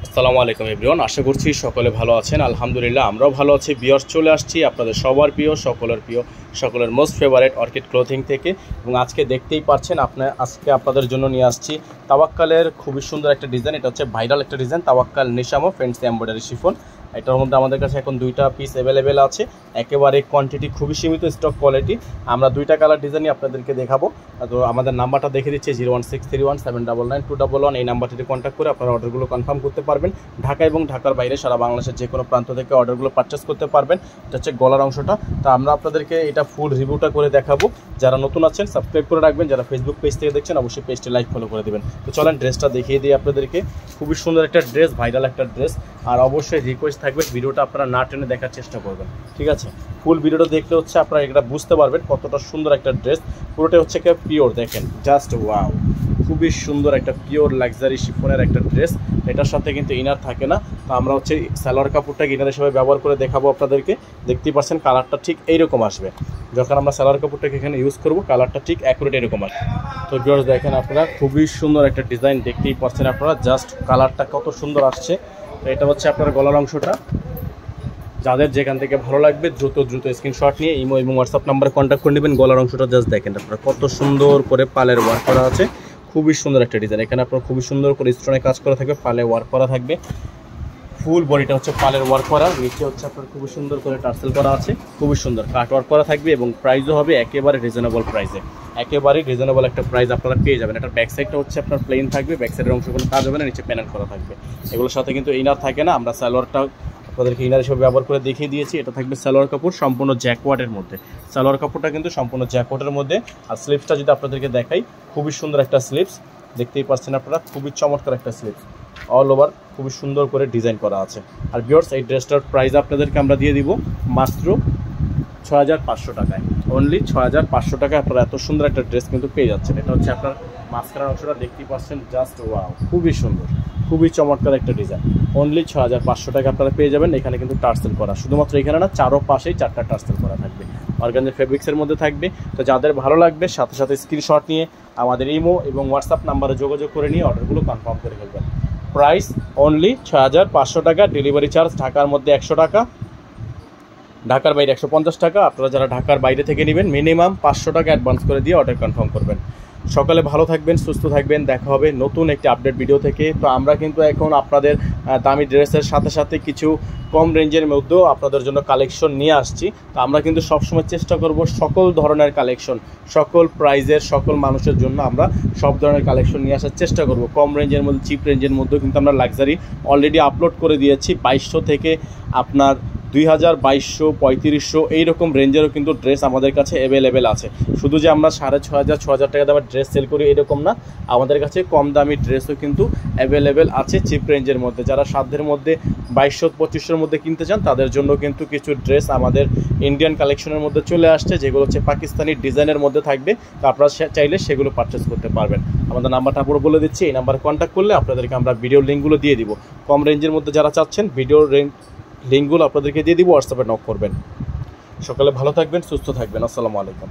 আসসালামু আলাইকুম এভরিওয়ান, আশা করছি সকলে ভালো আছেন। আলহামদুলিল্লাহ আমরাও ভালো আছি। ভিউয়ার্স, চলে আসছি আপনাদের সবার প্রিয়, সকলের মোস্ট ফেভারিট অর্কিড ক্লোথিং থেকে। এবং আজকে দেখতেই পাচ্ছেন আজকে আপনাদের জন্য নিয়ে আসছি তাওয়াক্কালের খুবই সুন্দর একটা ডিজাইন। এটা হচ্ছে ভাইরাল একটা ডিজাইন, তাওয়াক্কাল নিশামো ফ্যান্সি এমব্রয়ডারি শিফন। এটার মধ্যে আমাদের কাছে এখন 2টা পিস অ্যাভেলেবেল আছে, একেবারে কোয়ান্টিটি খুবই সীমিত, স্টক কোয়ালিটি। আমরা 2টা কালার ডিজাইনই আপনাদেরকে দেখাবো। তো আমাদের নাম্বারটা দেখে দিচ্ছি 01631799211। এই নাম্বারটিতে কন্ট্যাক্ট করে আপনারা অর্ডারগুলো কনফার্ম করতে পারবেন। ঢাকা এবং ঢাকার বাইরে সারা বাংলাদেশের যে কোনো প্রান্ত থেকে অর্ডারগুলো পারচেস করতে পারবেন। এটা হচ্ছে গলার অংশটা। তো আমরা আপনাদেরকে এটা ফুল রিভিউটা করে দেখাবো। যারা নতুন আছেন সাবস্ক্রাইব করে রাখবেন, যারা ফেসবুক পেজ থেকে দেখছেন অবশ্যই পেজটি লাইক ফলো করে দেবেন। তো চলেন ড্রেসটা দেখিয়ে দিই আপনাদেরকে। খুবই সুন্দর একটা ড্রেস, ভাইরাল একটা ড্রেস। আর অবশ্যই রিকোয়েস্ট থাকবে ভিডিওটা আপনারা না টেনে দেখার চেষ্টা করবেন, ঠিক আছে? ফুল ভিডিওটা দেখলে হচ্ছে আপনারা এটা বুঝতে পারবেন কতটা সুন্দর একটা ড্রেস। পুরোটা হচ্ছে কি পিওর, দেখেন জাস্ট ওয়াও, খুবই সুন্দর একটা পিওর লাক্সারি শিফনের একটা ড্রেস। এটার সাথে কিন্তু ইনার থাকে না। তো আমরা হচ্ছে সালোয়ার কাপড়টাকে ইনার হিসেবে ব্যবহার করে দেখাবো আপনাদেরকে। দেখতেই পাচ্ছেন কালারটা ঠিক এইরকম আসবে। যখন আমরা সালোয়ার কাপড়টাকে এখানে ইউজ করবো কালারটা ঠিক অ্যাকুরেট এরকম আসবে। তো ভিউয়ার্স দেখেন আপনারা, খুবই সুন্দর একটা ডিজাইন, দেখতেই পাচ্ছেন আপনারা জাস্ট কালারটা কত সুন্দর আসছে। তো এটা হচ্ছে আপনার গলার অংশটা। যাদের যেখান থেকে ভালো লাগবে দ্রুত স্ক্রিনশট নিয়ে ইমো এবং হোয়াটসঅ্যাপ নাম্বারে কন্ট্যাক্ট করে নেবেন। গলার অংশটা জাস্ট দেখেন আপনারা কত সুন্দর করে পালের ওয়ার্ক করা আছে, খুবই সুন্দর একটা ডিজাইন। এখানে আপনার খুবই সুন্দর করে স্টোনে কাজ করা থাকবে, পালে ওয়ার্ক করা থাকবে। ফুল বডিটা হচ্ছে পালের ওয়ার্ক করা, নিচে হচ্ছে আপনার খুবই সুন্দর করে টার্সেল করা আছে, খুবই সুন্দর কাট ওয়ার্ক করা থাকবে। এবং প্রাইসও হবে একেবারে রিজনেবল প্রাইসে, একেবারে রিজনেবল একটা প্রাইস আপনারা পেয়ে যাবেন। এটার ব্যাক সাইডটা হচ্ছে আপনার প্লেন থাকবে, ব্যাক সাইডের অংশ কোনো কাজ হবে না, নিচে প্যানেল করা থাকবে। এগুলোর সাথে কিন্তু ইনার থাকে না। আমরা সালোয়ারটা আপনাদেরকে ইনার হিসেবে ব্যবহার করে দেখিয়ে দিয়েছি। এটা থাকবে সালোয়ার কাপড় সম্পূর্ণ জ্যাকওয়ার্ডের মধ্যে। সালোয়ার কাপড়টা কিন্তু সম্পূর্ণ জ্যাকওয়ার্ডের মধ্যে। আর স্লিপসটা যদি আপনাদেরকে দেখাই, খুবই সুন্দর একটা স্লিপস, দেখতেই পাচ্ছেন আপনারা, খুবই চমৎকার একটা স্লিপস। অল ওভার খুবই সুন্দর করে ডিজাইন করা আছে। আর ভিউয়ার্স, এই ড্রেসটার প্রাইস আপনাদেরকে আমরা দিয়ে দিব মাত্র 6500 টাকায়। অনলি 6500 টাকায় আপনারা এত সুন্দর একটা ড্রেস কিন্তু পেয়ে যাচ্ছেন। এটা হচ্ছে আপনার মাঝখানের অংশটা, দেখতেই পাচ্ছেন জাস্ট ওয়াও, খুবই সুন্দর, খুবই চমৎকার একটা ডিজাইন। অনলি 6500 টাকা আপনারা পেয়ে যাবেন। এখানে কিন্তু টার্সেল করা, শুধুমাত্র এখানে না, চারো পাশেই 4টা টার্সেল করা থাকবে, অর্গানজা ফেব্রিক্সের মধ্যে থাকবে। তো যাদের ভালো লাগবে সাথে সাথে স্ক্রিনশট নিয়ে আমাদের ইমো এবং হোয়াটসঅ্যাপ নাম্বারে যোগাযোগ করে নিয়ে অর্ডারগুলো কনফার্ম করে ফেলবেন। প্রাইস অনলি 6500 টাকা। ডেলিভারি চার্জ ঢাকার মধ্যে 100 টাকা, ঢাকার বাইরে 150 টাকা। আপনারা যারা ঢাকার বাইরে থেকে নেবেন মিনিমাম 500 টাকা অ্যাডভান্স করে দিয়ে অর্ডার কনফার্ম করবেন। সকালে ভালো থাকবেন, সুস্থ থাকবেন। দেখা হবে নতুন একটি আপডেট ভিডিও থেকে। তো আমরা কিন্তু এখন আপনাদের দামি ড্রেসের সাথে সাথে কিছু কম রেঞ্জের মধ্যেও আপনাদের জন্য কালেকশন নিয়ে আসছি। তো আমরা কিন্তু সবসময় চেষ্টা করব সকল ধরনের কালেকশন, সকল প্রাইজের, সকল মানুষের জন্য আমরা সব ধরনের কালেকশন নিয়ে আসার চেষ্টা করব। কম রেঞ্জের মধ্যে, চিপ রেঞ্জের মধ্যেও কিন্তু আমরা লাক্সারি অলরেডি আপলোড করে দিয়েছি। 2200 থেকে আপনার 2000, 2200, 3500 এইরকম রেঞ্জেরও কিন্তু ড্রেস আমাদের কাছে অ্যাভেলেবেল আছে। শুধু যে আমরা 6500, 6000 টাকা দামের ড্রেস সেল করি এরকম না, আমাদের কাছে কম দামি ড্রেসও কিন্তু অ্যাভেলেবেল আছে চিপ রেঞ্জের মধ্যে। যারা সাধ্যের মধ্যে 2200, 2500-র মধ্যে কিনতে চান তাদের জন্য কিন্তু কিছু ড্রেস আমাদের ইন্ডিয়ান কালেকশনের মধ্যে চলে আসছে, যেগুলো হচ্ছে পাকিস্তানি ডিজাইনের মধ্যে থাকবে। তো আপনারা চাইলে সেগুলো পারচেস করতে পারবেন। আমাদের নাম্বারটা পুরো বলে দিচ্ছি, এই নাম্বারে কন্ট্যাক্ট করলে আপনাদেরকে আমরা ভিডিও লিঙ্কগুলো দিয়ে দিব। কম রেঞ্জের মধ্যে যারা চাচ্ছেন ভিডিওর লিঙ্কগুলো আপনাদেরকে দিয়ে দিব, হোয়াটসঅ্যাপে নক করবেন। সকালে ভালো থাকবেন, সুস্থ থাকবেন। আসসালামু আলাইকুম।